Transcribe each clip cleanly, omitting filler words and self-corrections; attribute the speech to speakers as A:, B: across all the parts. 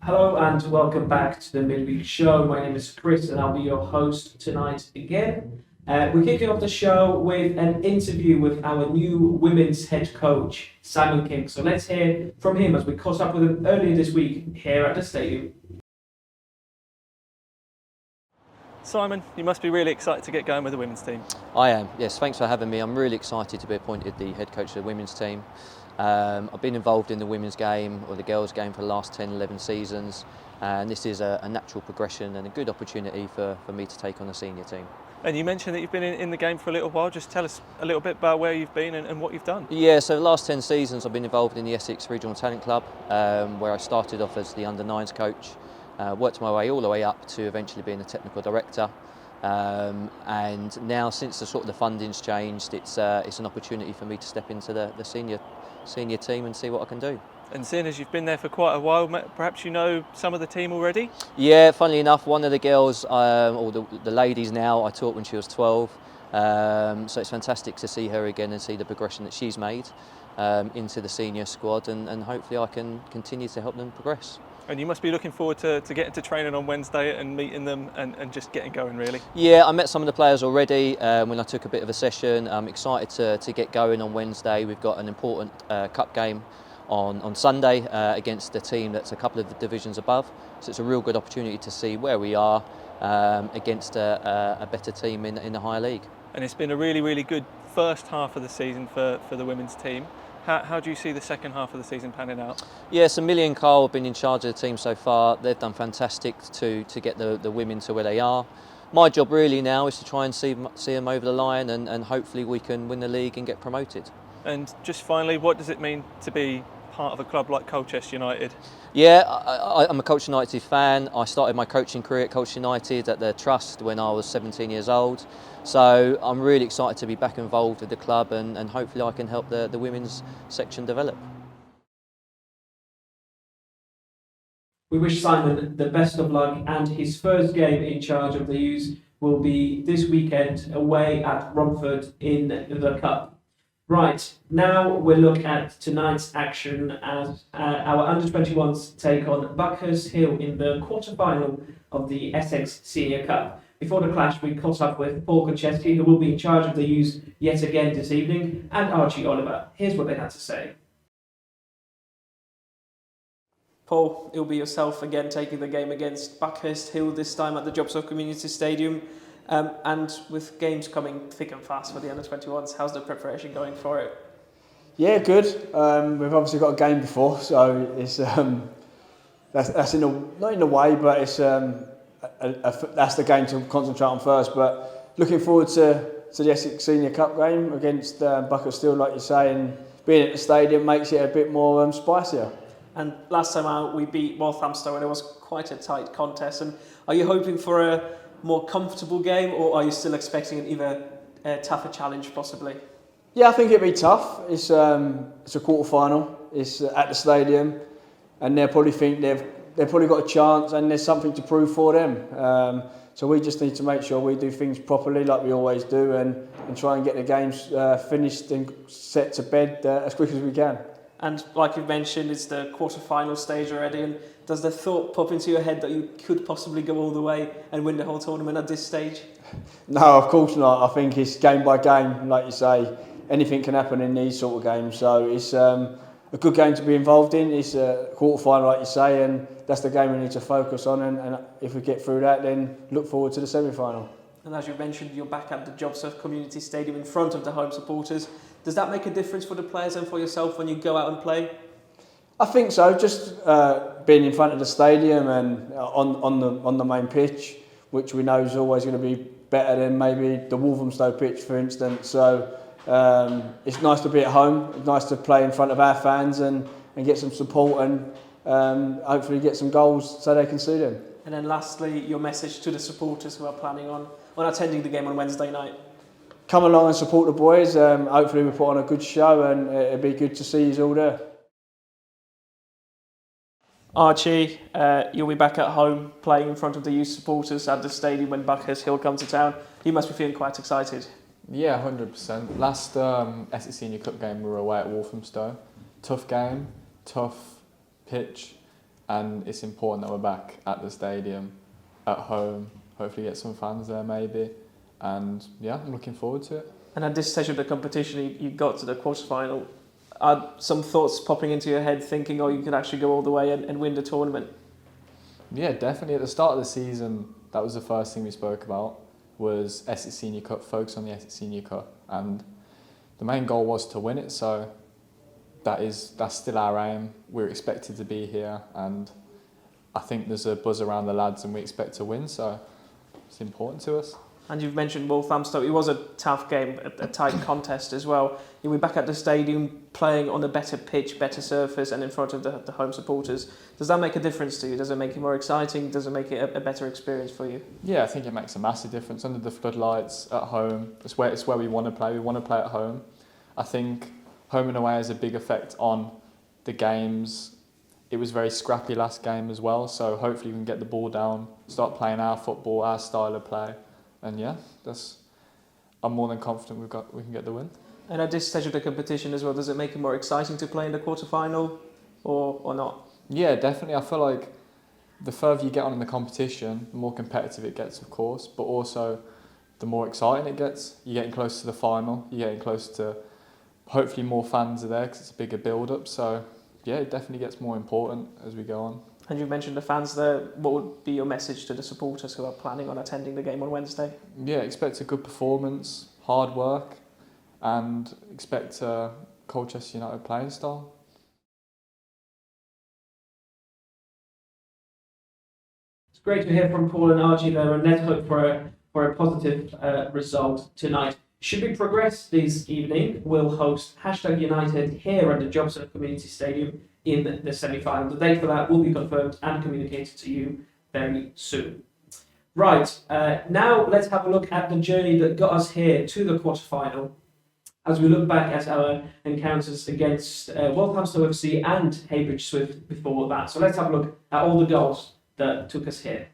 A: Hello and welcome back to the Midweek Show. My name is Chris and I'll be your host tonight again. We're kicking off the show with an interview with our new women's head coach, Simon King. So let's hear from him as we caught up with him earlier this week here at the stadium.
B: Simon, you must be really excited to get going with the women's team.
C: I am, yes, thanks for having me. I'm really excited to be appointed the head coach of the women's team. I've been involved in the women's game or the girls' game for the last 10, 11 seasons, and this is a natural progression and a good opportunity for me to take on a senior team.
B: And you mentioned that you've been in the game for a little while. Just tell us a little bit about where you've been and what you've done.
C: Yeah, so the last 10 seasons I've been involved in the Essex Regional Talent Club, where I started off as the under-9s coach, worked my way all the way up to eventually being a technical director. And now, since the funding's changed, it's an opportunity for me to step into the senior team and see what I can do.
B: And seeing as you've been there for quite a while, perhaps you know some of the team already?
C: Yeah, funnily enough, one of the girls, or the ladies now, I taught when she was 12. So it's fantastic to see her again and see the progression that she's made into the senior squad, and hopefully I can continue to help them progress.
B: And you must be looking forward to getting to training on Wednesday and meeting them and just getting going, really.
C: Yeah, I met some of the players already when I took a bit of a session. I'm excited to get going on Wednesday. We've got an important cup game on Sunday against a team that's a couple of the divisions above. So it's a real good opportunity to see where we are against a better team in the higher league.
B: And it's been a really, really good first half of the season for the women's team. How do you see the second half of the season panning out?
C: Yes, Millie and Carl have been in charge of the team so far. They've done fantastic to get the women to where they are. My job really now is to try and see them over the line, and hopefully we can win the league and get promoted.
B: And just finally, what does it mean to be part of a club like Colchester United?
C: Yeah, I'm a Colchester United fan. I started my coaching career at Colchester United at the Trust when I was 17 years old. So I'm really excited to be back involved with the club, and hopefully I can help the women's section develop.
A: We wish Simon the best of luck, and his first game in charge of the U's will be this weekend away at Romford in the Cup. Right, now we'll look at tonight's action as our under-21s take on Buckhurst Hill in the quarter-final of the Essex Senior Cup. Before the clash, we caught up with Paul Francesco, who will be in charge of the U's yet again this evening, and Archie Oliver. Here's what they had to say. Paul, it'll be yourself again taking the game against Buckhurst Hill, this time at the Jobsworth Community Stadium. And with games coming thick and fast for the under-21s, how's the preparation going for it?
D: Yeah, good. We've obviously got a game before, so it's that's not in a way, but it's that's the game to concentrate on first. But looking forward to the Essex Senior Cup game against Buckhurst Hill, like you say, and being at the stadium makes it a bit more spicier.
A: And last time out, we beat Walthamstow, and it was quite a tight contest. And are you hoping for a more comfortable game, or are you still expecting an even tougher challenge, possibly?
D: Yeah, I think it'd be tough. It's a quarter final. It's at the stadium, and they probably think they've probably got a chance, and there's something to prove for them. So we just need to make sure we do things properly, like we always do, and try and get the games finished and set to bed as quick as we can.
A: And like you've mentioned, it's the quarter-final stage already. And does the thought pop into your head that you could possibly go all the way and win the whole tournament at this stage?
D: No, of course not. I think it's game by game, like you say. Anything can happen in these sort of games. So it's a good game to be involved in. It's a quarter-final, like you say, and that's the game we need to focus on. And if we get through that, then look forward to the semi-final.
A: And as you mentioned, you're back at the Jobsworth Community Stadium in front of the home supporters. Does that make a difference for the players and for yourself when you go out and play?
D: I think so. Just being in front of the stadium and on the main pitch, which we know is always going to be better than maybe the Walthamstow pitch, for instance. So it's nice to be at home. It's nice to play in front of our fans and get some support and hopefully get some goals so they can see them.
A: And then lastly, your message to the supporters who are planning on attending the game on Wednesday night.
D: Come along and support the boys. Hopefully we put on a good show, and it'd be good to see you all there.
A: Archie, you'll be back at home playing in front of the youth supporters at the stadium when Buckhurst Hill come to town. You must be feeling quite excited.
E: Yeah, 100%. Last Essex Senior Cup game we were away at Walthamstow. Tough game, tough pitch. and it's important that we're back at the stadium, at home. Hopefully get some fans there maybe, and yeah, I'm looking forward to it.
A: And at this stage of the competition, you got to the quarterfinal. Are some thoughts popping into your head thinking, oh, you could actually go all the way and win the tournament?
E: Yeah, definitely. At the start of the season, that was the first thing we spoke about, was Essex Senior Cup, focus on the Essex Senior Cup. And the main goal was to win it, so that's still our aim. We're expected to be here, and I think there's a buzz around the lads and we expect to win, so it's important to us.
A: And you've mentioned Walthamstow. It was a tough game, a tight contest as well. You'll be back at the stadium playing on a better pitch, better surface, and in front of the home supporters. Does that make a difference to you? Does it make it more exciting? Does it make it a better experience for you?
E: Yeah, I think it makes a massive difference. Under the floodlights, at home, it's where we want to play. We want to play at home. I think home and away has a big effect on the games. It was very scrappy last game as well, so hopefully we can get the ball down, start playing our football, our style of play. And yeah, I'm more than confident we can get the win.
A: And at this stage of the competition as well, does it make it more exciting to play in the quarterfinal or not?
E: Yeah, definitely. I feel like the further you get on in the competition, the more competitive it gets, of course, but also the more exciting it gets. You're getting close to the final, you're getting close to, hopefully more fans are there because it's a bigger build-up. So yeah, it definitely gets more important as we go on.
A: And you mentioned the fans there. What would be your message to the supporters who are planning on attending the game on Wednesday?
E: Yeah, expect a good performance, hard work, and expect Colchester United playing style.
A: It's great to hear from Paul and Archie there, and let's hope for a positive result tonight. Should we progress this evening, we'll host #United here at the Jobson Community Stadium in the semi-final. The date for that will be confirmed and communicated to you very soon. Right, now let's have a look at the journey that got us here to the quarter-final as we look back at our encounters against Walthamstow FC and Heybridge Swift before that. So let's have a look at all the goals that took us here.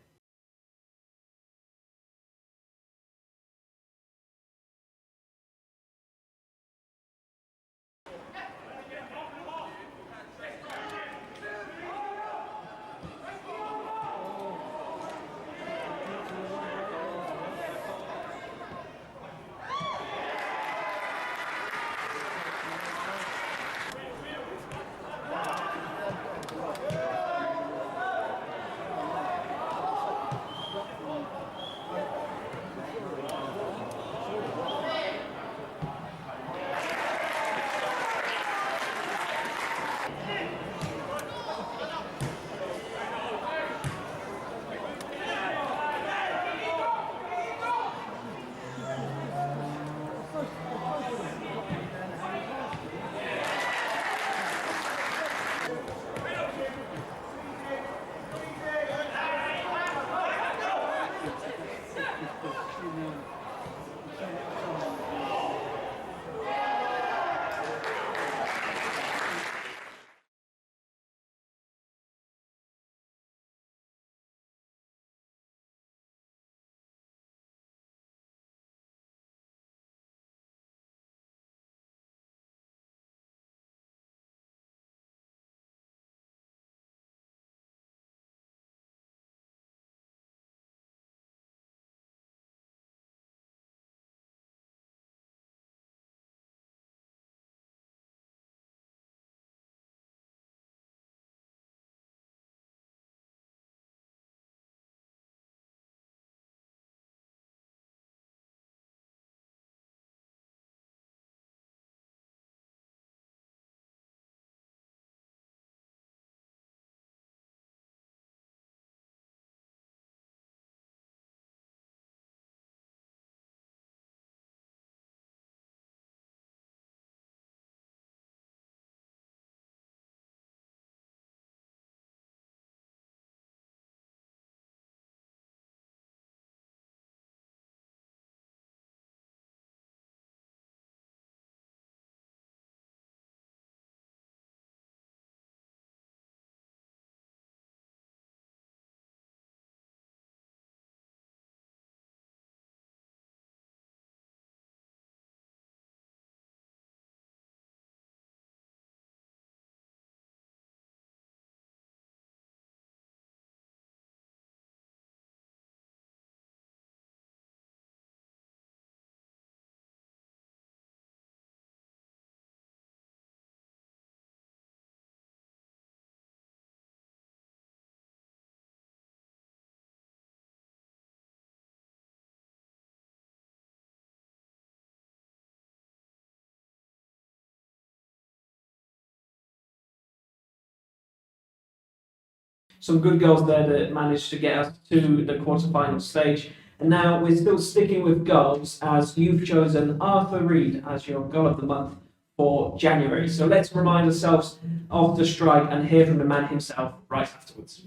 A: Some good goals there that managed to get us to the quarter-final stage. And now we're still sticking with goals, as you've chosen Arthur Reed as your goal of the month for January. So let's remind ourselves of the strike and hear from the man himself right afterwards.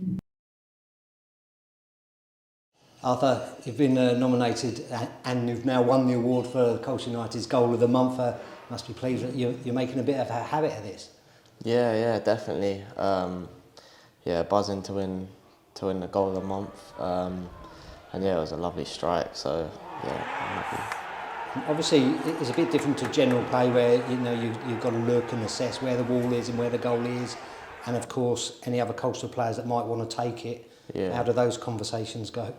F: Arthur, you've been nominated and you've now won the award for Colchester United's Goal of the Month. Must be pleased that you're making a bit of a habit of this.
G: Yeah, definitely. Buzzing to win the Goal of the Month. And yeah, it was a lovely strike. So yeah, I'm happy.
F: Obviously, it's a bit different to general play where you've got to look and assess where the ball is and where the goal is, and of course any other Colchester players that might want to take it.
G: Yeah.
F: How do those conversations go?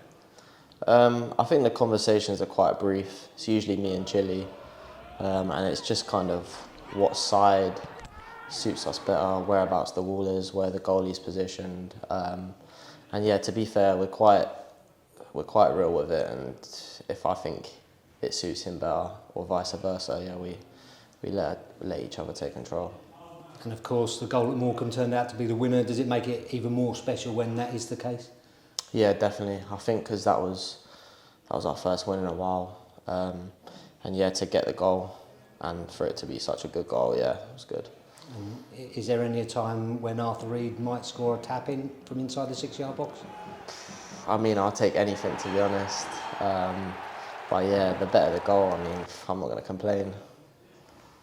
G: I think the conversations are quite brief. It's usually me and Chile, and it's just kind of what side suits us better, whereabouts the wall is, where the goalie's positioned, and yeah, to be fair, we're quite real with it, and if I think it suits him better or vice versa, yeah, we let each other take control.
F: And of course, the goal at Morecambe turned out to be the winner. Does it make it even more special when that is the case?
G: Yeah, definitely. I think because that was our first win in a while, and yeah, to get the goal and for it to be such a good goal, yeah, it was good.
F: Is there any time when Arthur Reed might score a tap in from inside the 6-yard box?
G: I mean, I'll take anything, to be honest. But yeah, the better the goal, I mean, I'm not going to complain.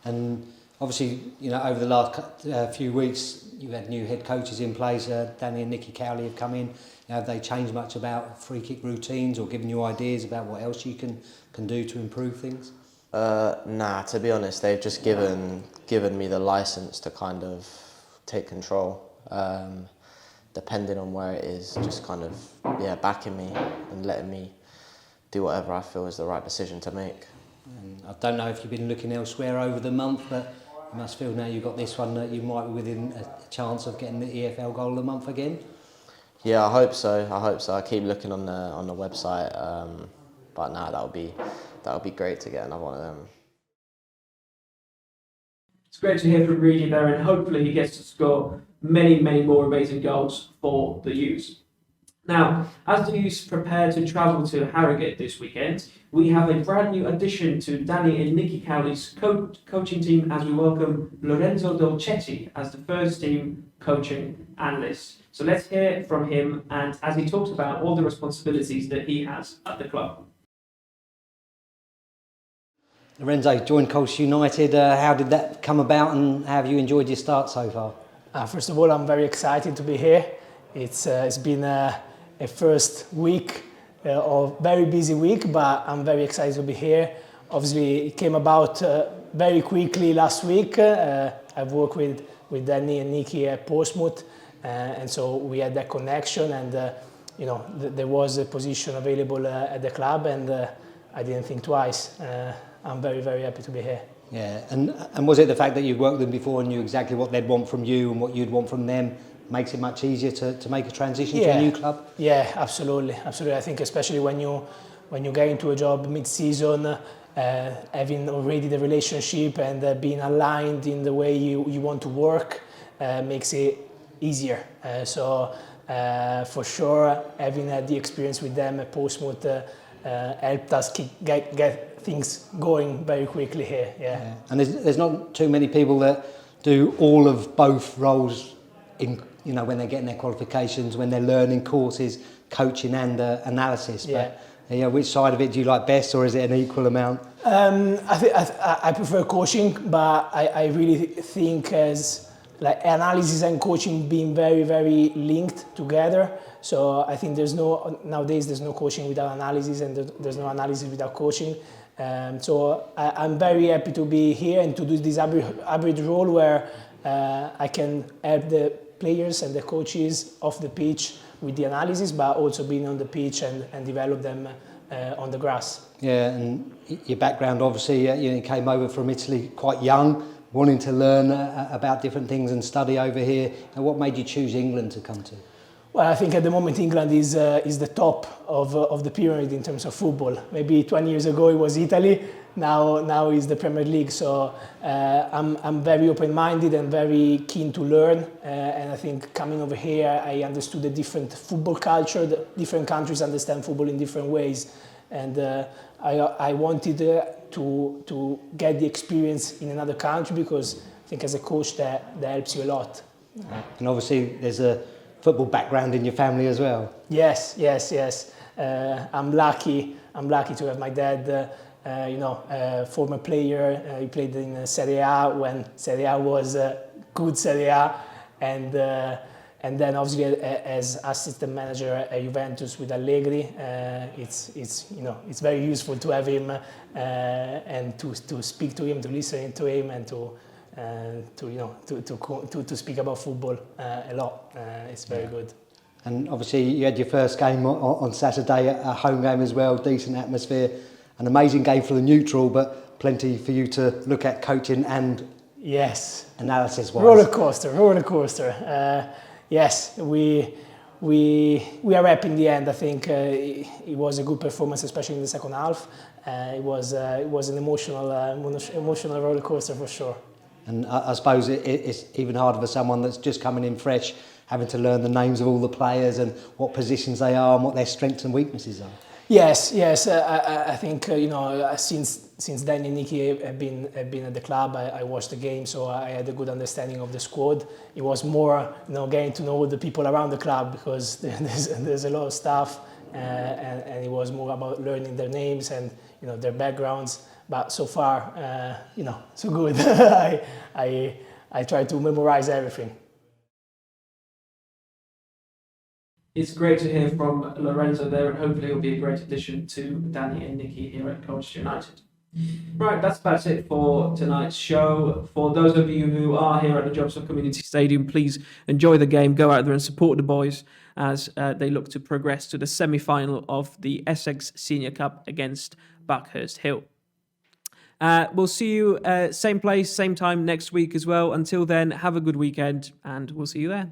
F: And obviously, over the last few weeks, you've had new head coaches in place. Danny and Nicky Cowley have come in. Have they changed much about free kick routines or given you ideas about what else you can do to improve things?
G: Nah, to be honest, they've just given me the license to kind of take control. Depending on where it is, just kind of backing me and letting me do whatever I feel is the right decision to make.
F: And I don't know if you've been looking elsewhere over the month, but you must feel now you've got this one that you might be within a chance of getting the EFL Goal of the Month again.
G: Yeah, I hope so. I keep looking on the website, but now that would be great to get another one of them.
A: It's great to hear from Reedy there, and hopefully he gets to score many more amazing goals for the U's. Now, as the U's prepare to travel to Harrogate this weekend, we have a brand new addition to Danny and Nicky Cowley's coaching team as we welcome Lorenzo Dolcetti as the first team coaching analyst. So let's hear from him, and as he talks about all the responsibilities that he has at the club.
F: Lorenzo joined Colchester United. How did that come about, and how have you enjoyed your start so far?
H: First of all, I'm very excited to be here. It's been a first week, a very busy week, but I'm very excited to be here. Obviously, it came about very quickly last week. I've worked with Danny and Nicky at Portsmouth, and so we had that connection, and there was a position available at the club, and I didn't think twice. I'm very happy to be here.
F: Yeah, and was it the fact that you'd worked with them before and knew exactly what they'd want from you and what you'd want from them makes it much easier to make a transition to a new club?
H: Yeah, absolutely. I think especially when you get into a job mid-season, having already the relationship and being aligned in the way you want to work makes it easier. So for sure, having had the experience with them at Portsmouth helped us get things going very quickly here. Yeah.
F: And there's not too many people that do all of both roles in when they're getting their qualifications, when they're learning courses, coaching and analysis. But which side of it do you like best, or is it an equal amount?
H: I prefer coaching, but I really think as like analysis and coaching being very linked together. So I think nowadays there's no coaching without analysis, and there's no analysis without coaching. So I'm very happy to be here and to do this hybrid role where I can help the players and the coaches off the pitch with the analysis, but also being on the pitch and develop them on the grass.
F: Yeah, and your background obviously, you came over from Italy quite young, wanting to learn about different things and study over here. And what made you choose England to come to?
H: Well, I think at the moment England is the top of the pyramid in terms of football. Maybe 20 years ago it was Italy. Now is the Premier League. So I'm very open-minded and very keen to learn. And I think coming over here, I understood the different football culture. The different countries understand football in different ways, and I wanted to get the experience in another country, because I think as a coach that helps you a lot.
F: And obviously there's a football background in your family as well.
H: Yes. I'm lucky to have my dad, former player. He played in Serie A when Serie A was good Serie A, and then obviously as assistant manager at Juventus with Allegri, it's very useful to have him and to speak to him, to listen to him, and to speak about football a lot. It's very good.
F: And obviously you had your first game on Saturday, a home game as well, decent atmosphere, an amazing game for the neutral, but plenty for you to look at coaching and
H: yes,
F: analysis-wise.
H: Roller coaster. Yes, we are happy in the end. I think it was a good performance, especially in the second half. It was an emotional roller coaster for sure.
F: And I suppose it's even harder for someone that's just coming in fresh, having to learn the names of all the players and what positions they are and what their strengths and weaknesses are.
H: Yes. I think since Danny and Nicky have been at the club, I watched the game, so I had a good understanding of the squad. It was more getting to know the people around the club, because there's a lot of stuff, and it was more about learning their names and their backgrounds. But so far, so good. I try to memorize everything.
A: It's great to hear from Lorenzo there, and hopefully he'll be a great addition to Danny and Nicky here at Colchester United. Right, that's about it for tonight's show. For those of you who are here at the Jobson Community Stadium, please enjoy the game. Go out there and support the boys as they look to progress to the semi-final of the Essex Senior Cup against Buckhurst Hill. We'll see you same place, same time next week as well. Until then, have a good weekend, and we'll see you there.